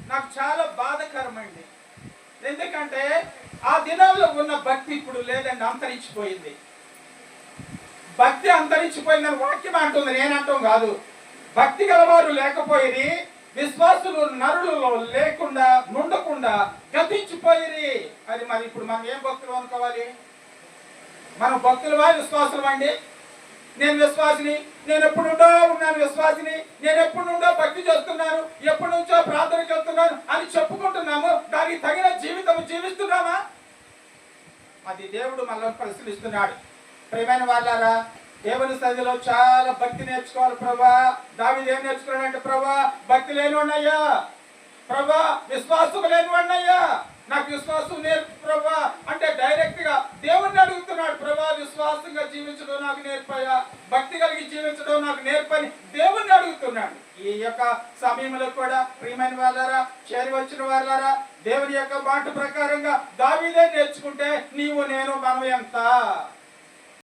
నాకు చాలా బాధకరమండి. ఎందుకంటే ఆ దినాల్లో ఉన్న భక్తి ఇప్పుడు లేదండి, అంతరించిపోయింది. భక్తి అంతరించిపోయిందని వాక్యం అంటుంది, నేనంటాం కాదు. భక్తి గలవారు లేకపోయి విశ్వాసులు నరులలో లేకుండా నుండకుండా గతించిపోయి. అది మరి ఇప్పుడు మనం ఏం భక్తులు అనుకోవాలి? మనం భక్తులవా విశ్వాసులు అండి? నేను విశ్వాసిని, నేను ఎప్పుడు నుండో ఉన్నాను విశ్వాసిని, నేను ఎప్పుడు నుండో భక్తి చేస్తున్నాను, ఎప్పటి నుంచో ప్రార్థనకి వెళ్తున్నాను అని చెప్పుకుంటున్నాము. దానికి తగిన జీవితం జీవిస్తున్నామా? అది దేవుడు మనల్ని పరిశీలిస్తున్నాడు. ప్రియమైన వాళ్ళారా, దేవుని సన్నిధిలో చాలా భక్తి నేర్చుకోవాలి. ప్రభా, దావీదు ఏం నేర్చుకున్నాడంటే, ప్రభా భక్తి లేనివాడినయ్యా, ప్రభా విశ్వాసం లేనివాడినయ్యా, నాకు విశ్వాసం నేర్పు ప్రభా అంటే డైరెక్ట్ గా దేవుణ్ణి అడుగుతున్నాడు. ప్రభా విశ్వాసంగా జీవించడం నాకు నేర్పయ్యా, భక్తి కలిగి జీవించడం నాకు నేర్పని దేవుణ్ణి అడుగుతున్నాడు. ఈ యొక్క సమయంలో కూడా ప్రియమైన వాళ్ళారా, చేరి వచ్చిన వాళ్ళారా, దేవుని యొక్క మాట ప్రకారంగా దావీదే నేర్చుకుంటే నీవు నేను మనం ఎంత